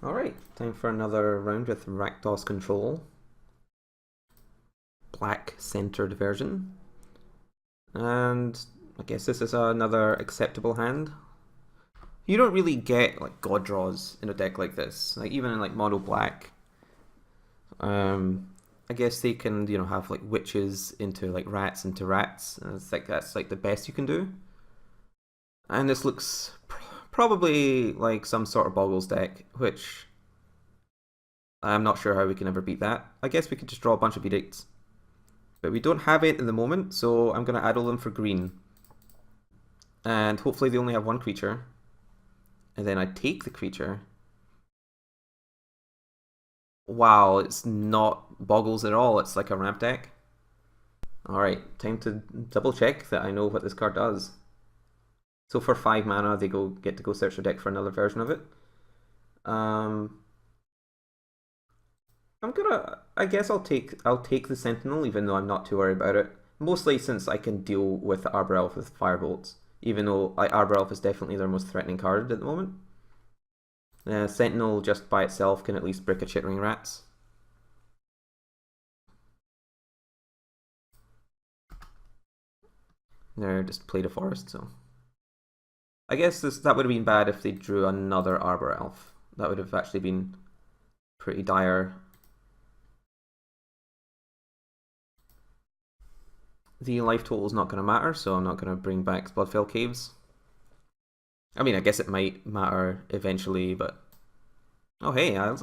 Alright, time for another round with Rakdos control. Black centered version. And I guess this is another acceptable hand. You don't really get like god draws in a deck like this. Like even in like mono black. I guess they can, have like witches into like rats into rats. And I think that's like the best you can do. And this looks probably like some sort of Boggles deck, which I'm not sure how we can ever beat that. I guess we could just draw a bunch of edicts. But we don't have it at the moment, so I'm going to addle them for green. And hopefully they only have one creature. And then I take the creature. Wow, it's not Boggles at all, it's like a ramp deck. Alright, time to double check that I know what this card does. So for 5 mana, they get to go search the deck for another version of it. I guess I'll take the Sentinel, even though I'm not too worried about it. Mostly since I can deal with the Arbor Elf with Firebolts, even though Arbor Elf is definitely their most threatening card at the moment. Sentinel just by itself can at least brick a Chittering Rats. They're just played a forest, so I guess that would have been bad if they drew another Arbor Elf. That would have actually been pretty dire. The life total is not going to matter, so I'm not going to bring back Bloodfell Caves. I mean, I guess it might matter eventually, but... Oh hey, I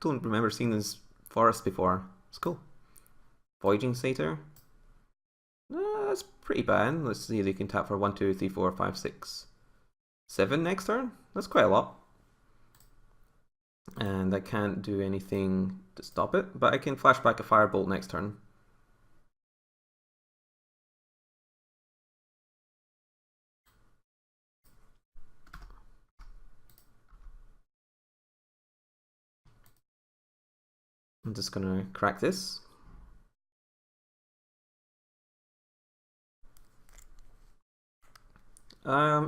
don't remember seeing this forest before. It's cool. Voyaging Satyr. That's pretty bad. Let's see if they can tap for 1, 2, 3, 4, 5, 6, 7 next turn. That's quite a lot. And I can't do anything to stop it, but I can flash back a Firebolt next turn. I'm just gonna crack this.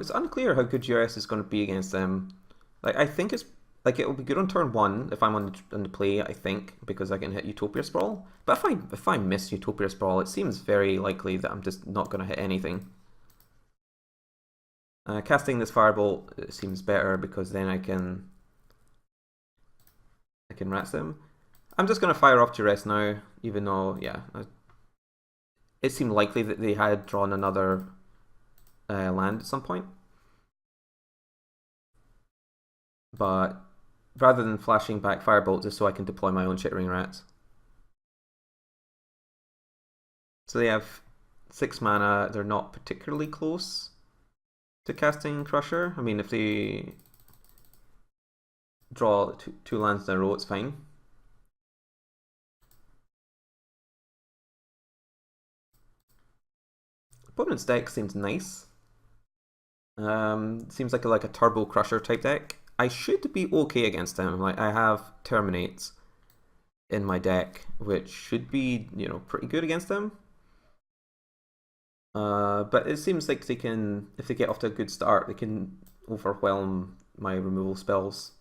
It's unclear how good GRS is going to be against them. Like I think it's like it'll be good on turn 1 if I'm on the play. I think because I can hit Utopia Sprawl. But if I miss Utopia Sprawl, it seems very likely that I'm just not going to hit anything. Casting this Firebolt seems better because then I can rats them. I'm just going to fire off Duress now, even though, yeah, it seemed likely that they had drawn another land at some point. But rather than flashing back Firebolt just so I can deploy my own Chittering Rats. So they have 6 mana, they're not particularly close to casting Crusher. I mean, if they draw two lands in a row, it's fine. Opponent's deck seems nice. Seems like a Turbo Crusher type deck. I should be okay against them. Like I have Terminates in my deck, which should be, pretty good against them. But it seems like they can, if they get off to a good start, they can overwhelm my removal spells.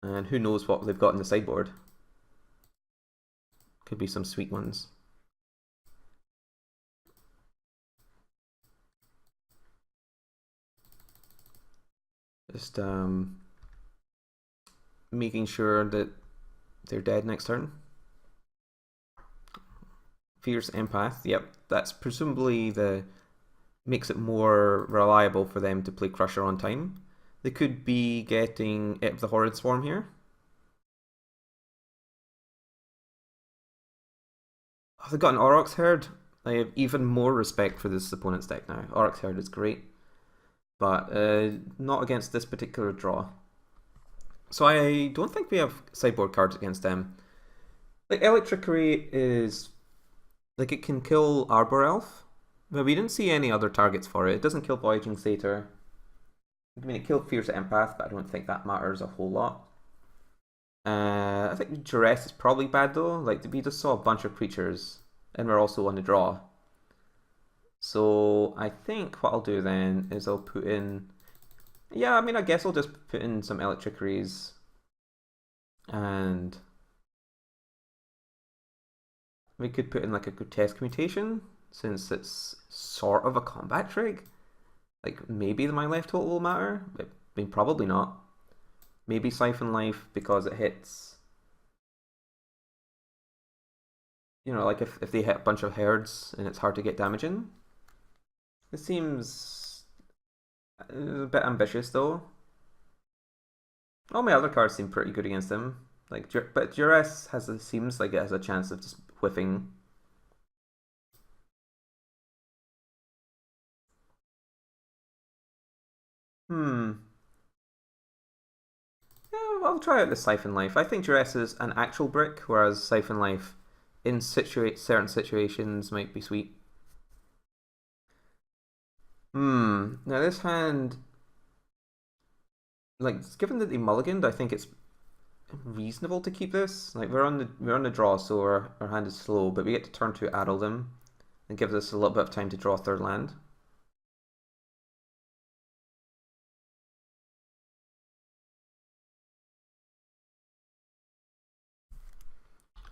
And who knows what they've got in the sideboard. Could be some sweet ones. Just making sure that they're dead next turn. Fierce Empath, yep, that's presumably makes it more reliable for them to play Crusher on time. They could be getting the Horrid Swarm here. Oh, they've got an Aurochs Herd. I have even more respect for this opponent's deck now. Aurochs Herd is great, but not against this particular draw. So I don't think we have sideboard cards against them. Like Electricity is like it can kill Arbor Elf, but we didn't see any other targets for it. It doesn't kill Voyaging Satyr. I mean, it killed Fierce Empath, but I don't think that matters a whole lot. I think Duress is probably bad though. Like we just saw a bunch of creatures, and we're also on the draw. So I think what I'll do then is I'll put in Yeah, I mean, I guess I'll just put in some Electricities and we could put in like a grotesque mutation since it's sort of a combat trig. Like maybe my life total will matter. I mean, probably not. Maybe Siphon Life because it hits. You know, like if they hit a bunch of herds and it's hard to get damage in. It seems a bit ambitious though. All my other cards seem pretty good against him. Like, but Duress seems like it has a chance of just whiffing. Hmm. Yeah, I'll try out the Siphon Life. I think Duress is an actual brick, whereas Siphon Life, in certain situations, might be sweet. Hmm. Now this hand, like, given that they mulliganed, I think it's reasonable to keep this. Like we're on the draw, so our hand is slow, but we get to turn to addle them and gives us a little bit of time to draw a third land.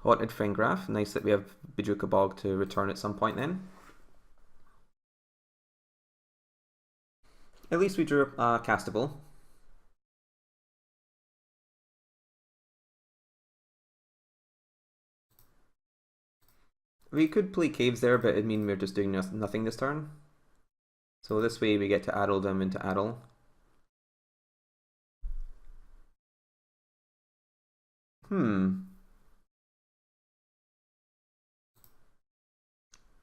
Haunted Fingraph. Nice that we have Bijuka Bog to return at some point then. At least we drew castable. We could play Caves there, but it'd mean we're just doing nothing this turn. So this way we get to addle them into addle. Hmm.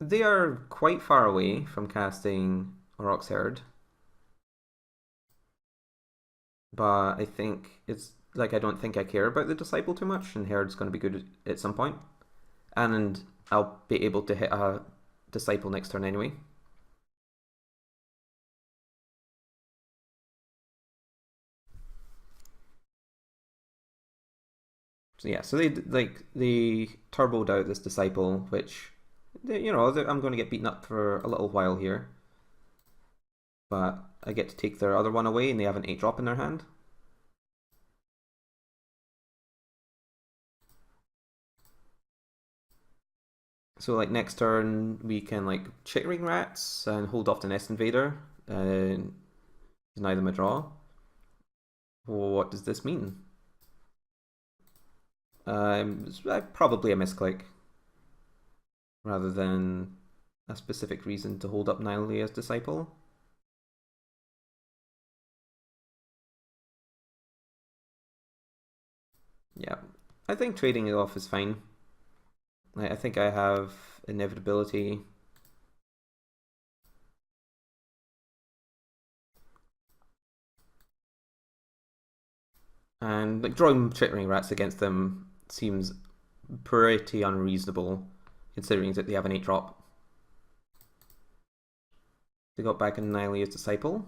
They are quite far away from casting Aurochs Herd, but I think it's like I don't think I care about the Disciple too much, and Herd's going to be good at some point. And I'll be able to hit a Disciple next turn anyway. So yeah, so they turboed out this Disciple, which I'm going to get beaten up for a little while here, but I get to take their other one away, and they have an 8-drop in their hand. So like next turn we can like Chittering Rats and hold off the Nest Invader and deny them a draw. What does this mean? Probably a misclick rather than a specific reason to hold up Nylaia's Disciple. Yeah, I think trading it off is fine. I think I have Inevitability. And like drawing Chittering Rats against them seems pretty unreasonable considering that they have an 8-drop. They got back in Nylaia's Disciple.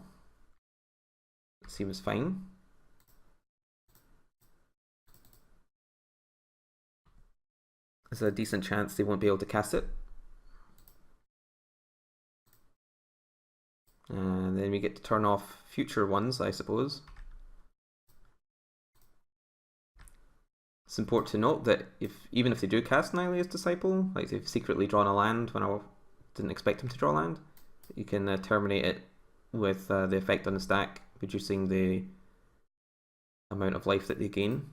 Seems fine. There's a decent chance they won't be able to cast it. And then we get to turn off future ones, I suppose. It's important to note that even if they do cast Nylaia's Disciple, like they've secretly drawn a land when I didn't expect them to draw land, you can terminate it with the effect on the stack, reducing the amount of life that they gain.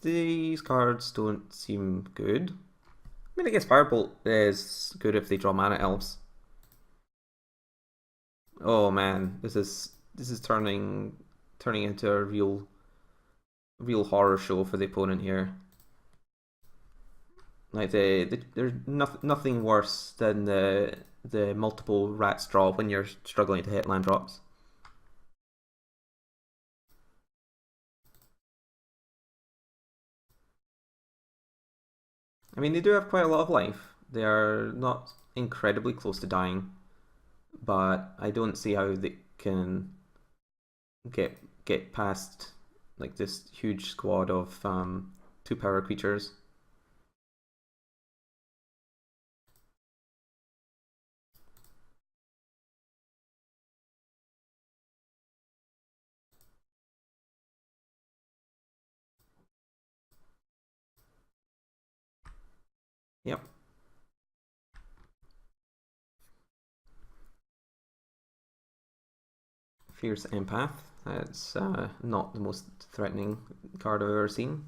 These cards don't seem good. I mean, I guess Firebolt is good if they draw Mana Elves. Oh man, this is turning into a real horror show for the opponent here. Like there's nothing worse than the multiple rats draw when you're struggling to hit land drops. I mean, they do have quite a lot of life. They are not incredibly close to dying, but I don't see how they can get past like this huge squad of 2-power creatures. Yep. Fierce Empath. That's not the most threatening card I've ever seen.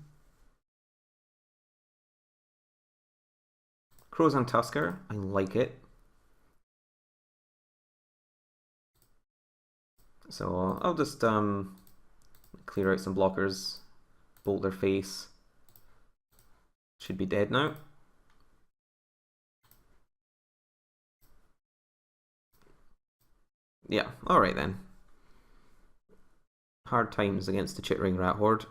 Crozon Tusker. I like it. So I'll just clear out some blockers, bolt their face. Should be dead now. Yeah, alright then. Hard times against the Chittering Rat Horde.